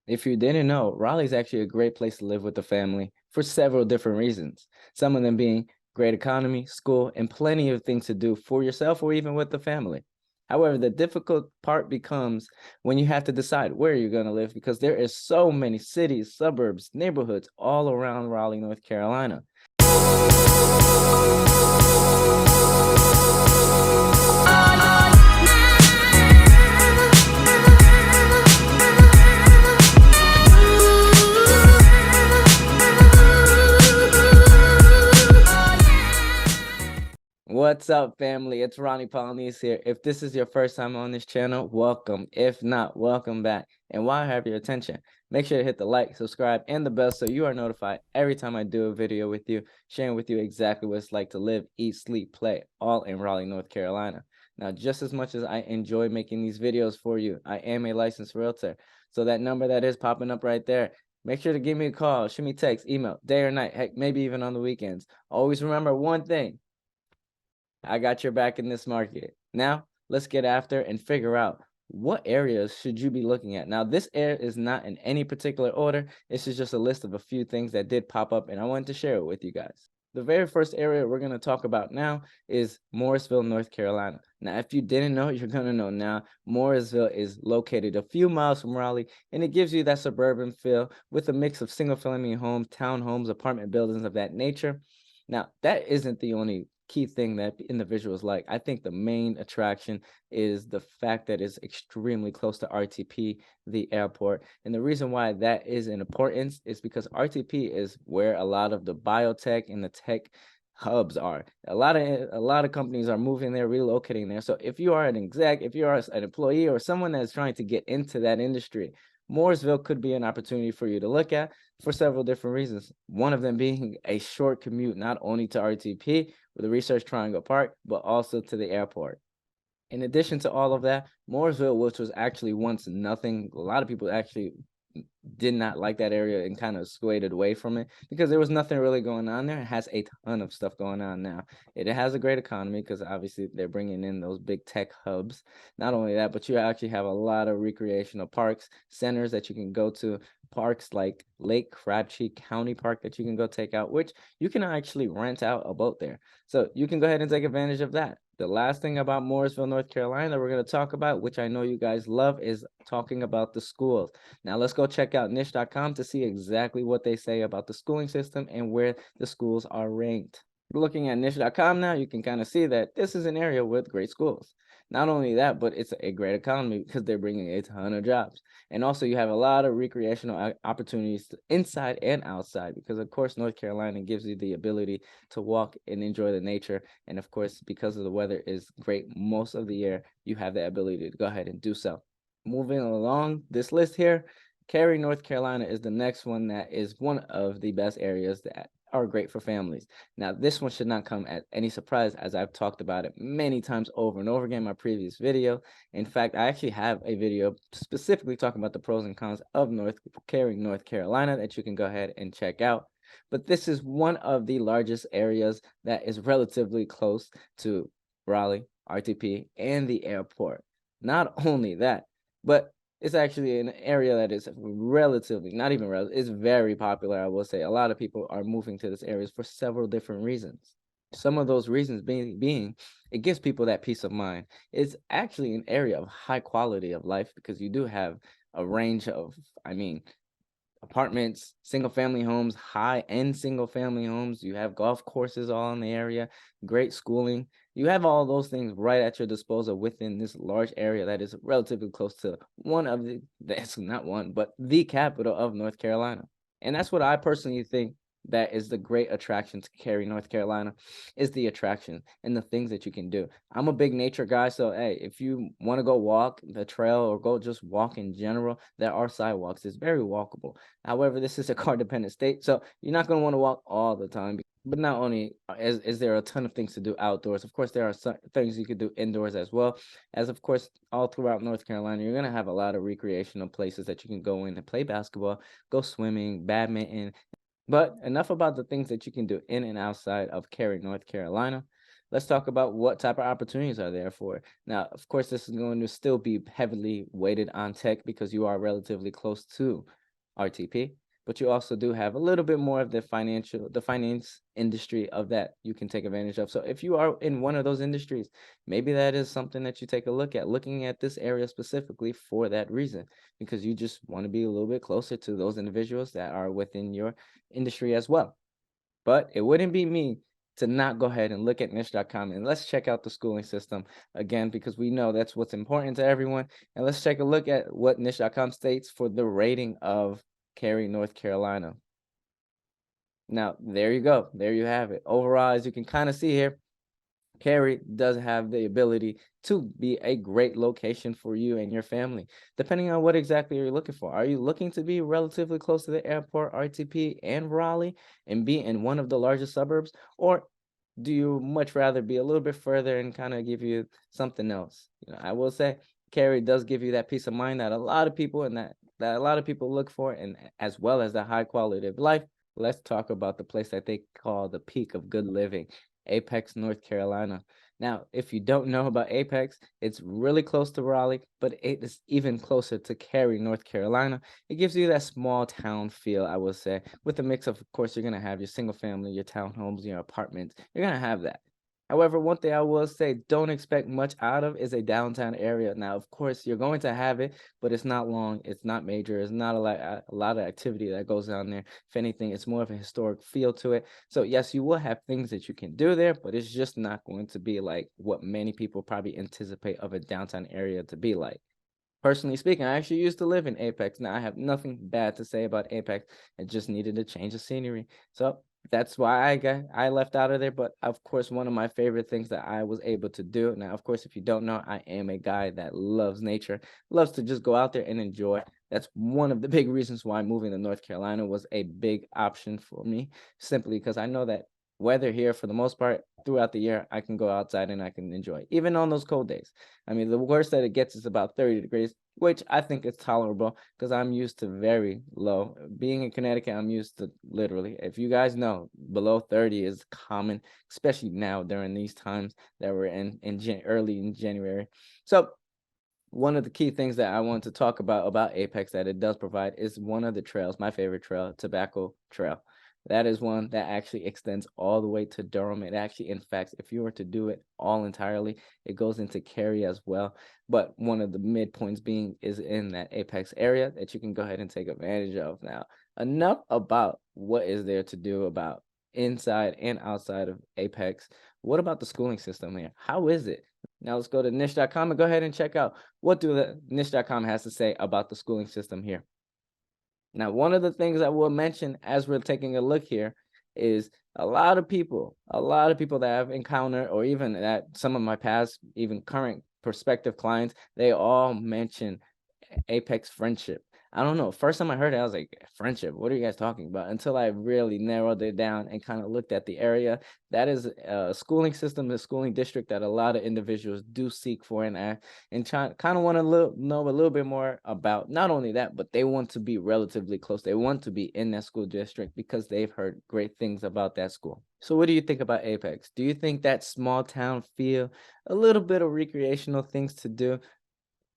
If you didn't know, Raleigh's actually a great place to live with the family for several different reasons. Some of them being great economy, school, and plenty of things to do for yourself or even with the family. However, the difficult part becomes when you have to decide where you're going to live because there is so many cities, suburbs, neighborhoods all around Raleigh, North Carolina. What's up, family? It's Roney Polynice here. If this is your first time on this channel, welcome. If not, welcome back. And while I have your attention, make sure to hit the like, subscribe, and the bell so you are notified every time I do a video with you, sharing with you exactly what it's like to live, eat, sleep, play, all in Raleigh, North Carolina. Now, just as much as I enjoy making these videos for you, I am a licensed realtor. So that number that is popping up right there, make sure to give me a call, shoot me text, email, day or night, heck, maybe even on the weekends. Always remember one thing. I got your back in this market. Now, let's get after and figure out what areas should you be looking at. Now, this area is not in any particular order. This is just a list of a few things that did pop up, and I wanted to share it with you guys. The very first area we're going to talk about now is Morrisville, North Carolina. Now, if you didn't know, you're going to know now. Morrisville is located a few miles from Raleigh, and it gives you that suburban feel with a mix of single-family homes, townhomes, apartment buildings of that nature. Now, that isn't the only key thing that individuals like. I think the main attraction is the fact that it's extremely close to RTP, the airport. And the reason why that is an importance is because RTP is where a lot of the biotech and the tech hubs are. A lot of companies are moving there, relocating there. So if you are an exec, if you are an employee or someone that's trying to get into that industry, Mooresville could be an opportunity for you to look at for several different reasons. One of them being a short commute, not only to RTP with the Research Triangle Park, but also to the airport. In addition to all of that, Mooresville, which was actually once nothing, a lot of people actually did not like that area and kind of swayed away from it because there was nothing really going on there. It has a ton of stuff going on now. It has a great economy because obviously they're bringing in those big tech hubs. Not only that, but you actually have a lot of recreational parks, centers that you can go to, parks like Lake Crabtree County Park that you can go take out, which you can actually rent out a boat there. So you can go ahead and take advantage of that. The last thing about Morrisville, North Carolina, we're going to talk about, which I know you guys love, is talking about the schools. Now, let's go check out niche.com to see exactly what they say about the schooling system and where the schools are ranked. Looking at niche.com now, you can kind of see that this is an area with great schools. Not only that, but it's a great economy because they're bringing a ton of jobs. And also you have a lot of recreational opportunities inside and outside because, of course, North Carolina gives you the ability to walk and enjoy the nature. And, of course, because of the weather is great most of the year, you have the ability to go ahead and do so. Moving along this list here, Cary, North Carolina is the next one that is one of the best areas that are great for families. Now, this one should not come at any surprise as I've talked about it many times over and over again in my previous video. In fact, I actually have a video specifically talking about the pros and cons of Cary, North Carolina that you can go ahead and check out. But this is one of the largest areas that is relatively close to Raleigh, RTP, and the airport. Not only that, but it's actually an area that is relatively, not even relative, it's very popular, I will say. A lot of people are moving to this area for several different reasons. Some of those reasons being it gives people that peace of mind. It's actually an area of high quality of life because you do have a range of, apartments, single family homes, high-end single family homes. You have golf courses all in the area, great schooling. You have all those things right at your disposal within this large area that is relatively close to that's not one, but the capital of North Carolina. And that's what I personally think that is the great attraction to Cary, North Carolina, is the attraction and the things that you can do. I'm a big nature guy, so hey, if you want to go walk the trail or go just walk in general, there are sidewalks. It's very walkable. However, this is a car-dependent state, so you're not going to want to walk all the time. But not only is there a ton of things to do outdoors, of course, there are some things you could do indoors as well. As of course, all throughout North Carolina, you're going to have a lot of recreational places that you can go in and play basketball, go swimming, badminton. But enough about the things that you can do in and outside of Cary, North Carolina. let's talk about what type of opportunities are there for it. Now, of course, this is going to still be heavily weighted on tech because you are relatively close to RTP, but you also do have a little bit more of the finance industry of that you can take advantage of. So if you are in one of those industries, maybe that is something that you take a look at, looking at this area specifically for that reason, because you just want to be a little bit closer to those individuals that are within your industry as well. But it wouldn't be me to not go ahead and look at niche.com, and let's check out the schooling system again, because we know that's what's important to everyone. And let's take a look at what niche.com states for the rating of Cary, North Carolina. Now, there you go. There you have it. Overall, as you can kind of see here, Cary does have the ability to be a great location for you and your family, depending on what exactly you're looking for. Are you looking to be relatively close to the airport, RTP, and Raleigh, and be in one of the largest suburbs? Or do you much rather be a little bit further and kind of give you something else? I will say Cary does give you that peace of mind that a lot of people that a lot of people look for, and as well as the high quality of life. Let's talk about the place that they call the peak of good living, Apex, North Carolina. Now, if you don't know about Apex, it's really close to Raleigh, but it is even closer to Cary, North Carolina. It gives you that small town feel, I would say, with a mix of course, you're going to have your single family, your townhomes, your apartments. You're going to have that. However, one thing I will say, don't expect much out of is a downtown area. Now, of course, you're going to have it, but it's not long, it's not major, it's not a lot of activity that goes on there. If anything, it's more of a historic feel to it. So yes, you will have things that you can do there, but it's just not going to be like what many people probably anticipate of a downtown area to be like. Personally speaking, I actually used to live in Apex. Now I have nothing bad to say about Apex. I just needed a change of scenery. So that's why I left out of there. But of course, one of my favorite things that I was able to do. Now, of course, if you don't know, I am a guy that loves nature, loves to just go out there and enjoy. That's one of the big reasons why moving to North Carolina was a big option for me, simply because I know that weather here, for the most part, throughout the year, I can go outside and I can enjoy, even on those cold days. I mean, the worst that it gets is about 30 degrees, which I think is tolerable because I'm used to very low. Being in Connecticut, I'm used to literally, if you guys know, below 30 is common, especially now during these times that we're early in January. So one of the key things that I want to talk about Apex that it does provide is one of the trails, my favorite trail, Tobacco Trail. That is one that actually extends all the way to Durham. It actually, in fact, if you were to do it all entirely, it goes into Cary as well. But one of the midpoints being is in that Apex area that you can go ahead and take advantage of. Now, enough about what is there to do about inside and outside of Apex. What about the schooling system here? How is it? Now let's go to niche.com and go ahead and check out what do the niche.com has to say about the schooling system here. Now, one of the things I will mention as we're taking a look here is a lot of people that I've encountered, or even that some of my past, even current prospective clients, they all mention Apex friendship. I don't know. First time I heard it, I was like, friendship, what are you guys talking about? Until I really narrowed it down and kind of looked at the area. That is a schooling system, a schooling district that a lot of individuals do seek for and kind of want to know a little bit more about. Not only that, but they want to be relatively close. They want to be in that school district because they've heard great things about that school. So what do you think about Apex? Do you think that small town feel, a little bit of recreational things to do?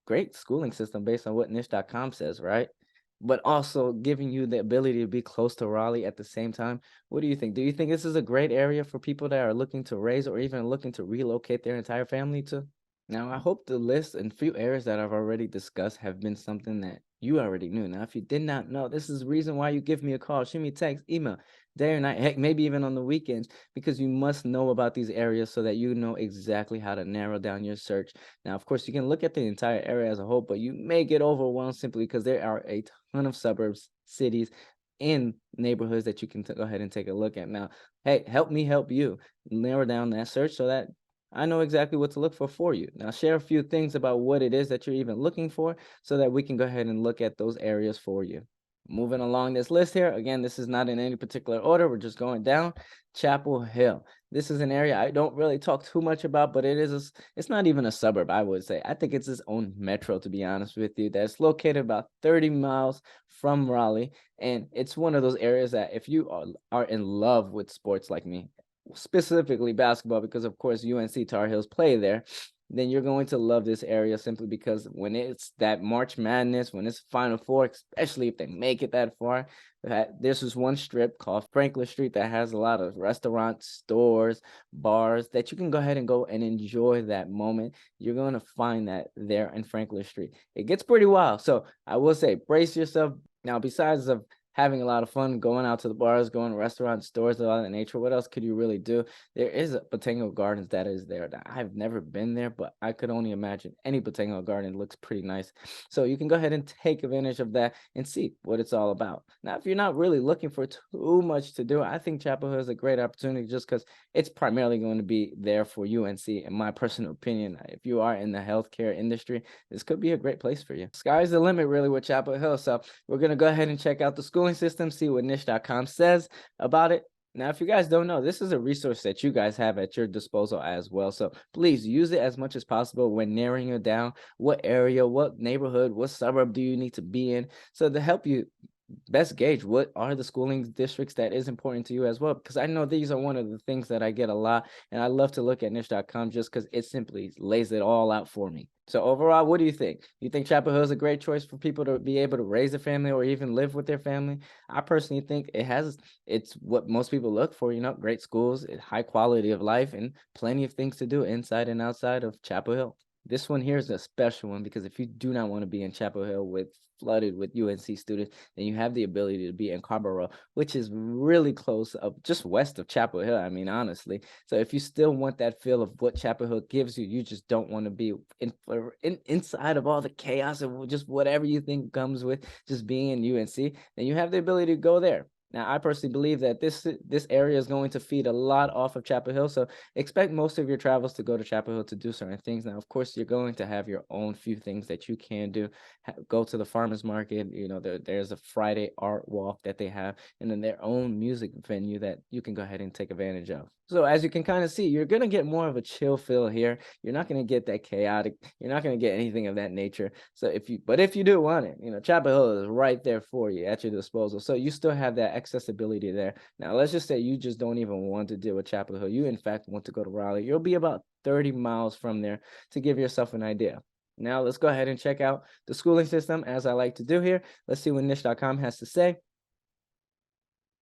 Great schooling system based on what niche.com says, right? But also giving you the ability to be close to Raleigh at the same time. What do you think? Do you think this is a great area for people that are looking to raise or even looking to relocate their entire family to? Now, I hope the list and few areas that I've already discussed have been something that you already knew. Now, if you did not know, this is the reason why you give me a call, shoot me a text, email, day or night, heck, maybe even on the weekends, because you must know about these areas so that you know exactly how to narrow down your search. Now, of course, you can look at the entire area as a whole, but you may get overwhelmed simply because there are a ton of suburbs, cities, in neighborhoods that you can go ahead and take a look at. Now, hey, help me help you narrow down that search so that I know exactly what to look for you. Now, share a few things about what it is that you're even looking for so that we can go ahead and look at those areas for you. Moving along this list here, again, this is not in any particular order. We're just going down. Chapel Hill. This is an area I don't really talk too much about, but it's not even a suburb, I would say. I think it's its own metro, to be honest with you, that's located about 30 miles from Raleigh. And it's one of those areas that if you are in love with sports like me, specifically basketball, because of course UNC Tar Heels play there, then you're going to love this area simply because when it's that March Madness, when it's Final Four, especially if they make it that far, this is one strip called Franklin Street that has a lot of restaurants, stores, bars that you can go ahead and go and enjoy that moment. You're going to find that there in Franklin Street. It gets pretty wild. So I will say, brace yourself. Now, besides of having a lot of fun, going out to the bars, going to restaurants, stores, all that nature. What else could you really do? There is a Botanical Gardens that is there. That I've never been there, but I could only imagine any Botanical Garden looks pretty nice. So you can go ahead and take advantage of that and see what it's all about. Now, if you're not really looking for too much to do, I think Chapel Hill is a great opportunity just because it's primarily going to be there for UNC. In my personal opinion, if you are in the healthcare industry, this could be a great place for you. Sky's the limit really with Chapel Hill. So we're going to go ahead and check out the schooling system, see what niche.com says about it. Now, if you guys don't know, this is a resource that you guys have at your disposal as well. So please use it as much as possible when narrowing it down. What area, what neighborhood, what suburb do you need to be in? So to help you best gauge what are the schooling districts that is important to you as well, because I know these are one of the things that I get a lot, and I love to look at niche.com just because it simply lays it all out for me. So overall, what do you think? You think Chapel Hill is a great choice for people to be able to raise a family or even live with their family? I personally think it's what most people look for, great schools, high quality of life, and plenty of things to do inside and outside of Chapel Hill. This one here is a special one because if you do not want to be in Chapel Hill flooded with UNC students, then you have the ability to be in Carborough, which is really close up just west of Chapel Hill. I mean, honestly. So if you still want that feel of what Chapel Hill gives you, you just don't want to be inside of all the chaos and just whatever you think comes with just being in UNC, then you have the ability to go there. Now, I personally believe that this area is going to feed a lot off of Chapel Hill, so expect most of your travels to go to Chapel Hill to do certain things. Now, of course, you're going to have your own few things that you can do. Go to the farmers market. There's a Friday art walk that they have, and then their own music venue that you can go ahead and take advantage of. So as you can kind of see, you're going to get more of a chill feel here. You're not going to get that chaotic. You're not going to get anything of that nature. So if you do want it, Chapel Hill is right there for you at your disposal. So you still have that accessibility there. Now, let's just say you just don't even want to deal with Chapel Hill. You, in fact, want to go to Raleigh. You'll be about 30 miles from there to give yourself an idea. Now, let's go ahead and check out the schooling system as I like to do here. Let's see what niche.com has to say.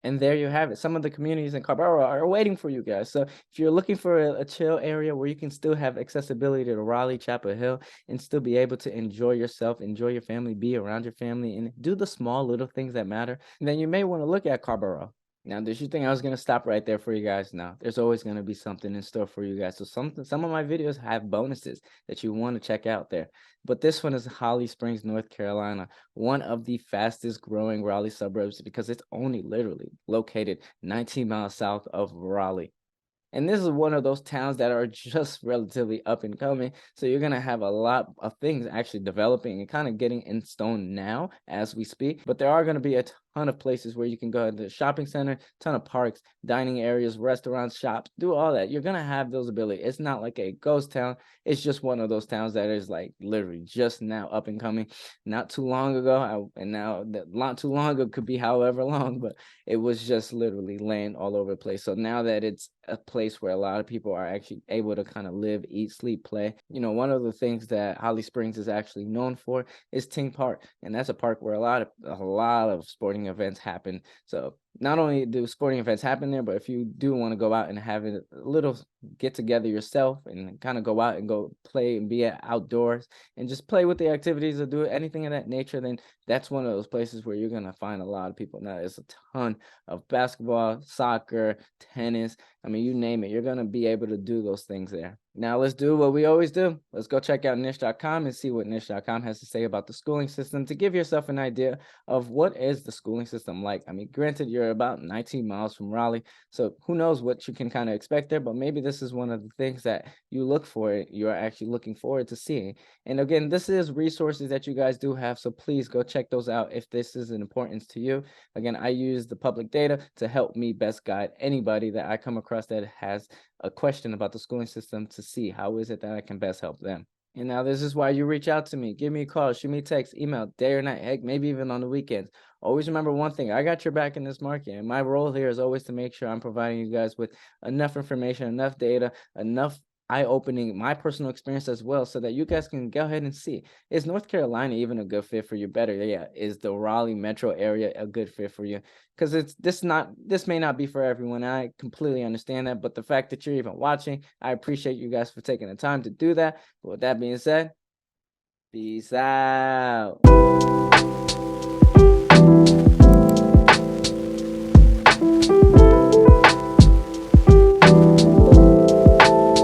And there you have it. Some of the communities in Carborough are waiting for you guys. So if you're looking for a chill area where you can still have accessibility to Raleigh, Chapel Hill, and still be able to enjoy yourself, enjoy your family, be around your family, and do the small little things that matter, then you may want to look at Carborough. Now, did you think I was going to stop right there for you guys? No, there's always going to be something in store for you guys. So some of my videos have bonuses that you want to check out there. But this one is Holly Springs, North Carolina, one of the fastest growing Raleigh suburbs because it's only literally located 19 miles south of Raleigh. And this is one of those towns that are just relatively up and coming. So you're going to have a lot of things actually developing and kind of getting in stone now as we speak. But there are going to be a ton of places where you can go to the shopping center, ton of parks, dining areas, restaurants, shops, do all that. You're going to have those abilities. It's not like a ghost town. It's just one of those towns that is like literally just now up and coming. Not too long ago, and now not too long ago could be however long, but it was just literally land all over the place. So now that it's a place where a lot of people are actually able to kind of live, eat, sleep, play. One of the things that Holly Springs is actually known for is Ting Park, and that's a park where a lot of sporting events happen. So not only do sporting events happen there, but if you do want to go out and have a little get together yourself and kind of go out and go play and be outdoors and just play with the activities or do anything of that nature, then that's one of those places where you're going to find a lot of people. Now, there's a ton of basketball, soccer, tennis. I mean, you name it, you're going to be able to do those things there. Now, let's do what we always do. Let's go check out niche.com and see what niche.com has to say about the schooling system to give yourself an idea of what is the schooling system like. I mean, granted, you're about 19 miles from Raleigh, so who knows what you can kind of expect there, but maybe this is one of the things that you look for, you're actually looking forward to seeing. And again, this is resources that you guys do have, so please go check those out if this is an importance to you. Again, I use the public data to help me best guide anybody that I come across that has a question about the schooling system to see how is it that I can best help them. And now this is why you reach out to me. Give me a call, shoot me a text, email, day or night, heck, maybe even on the weekends. Always remember one thing, I got your back in this market. And my role here is always to make sure I'm providing you guys with enough information, enough data, enough eye-opening, my personal experience as well, so that you guys can go ahead and see, is North Carolina even a good fit for you? Better, yeah, is the Raleigh metro area a good fit for you? Because this may not be for everyone. I completely understand that, but the fact that you're even watching, I appreciate you guys for taking the time to do that. But with that being said, peace out.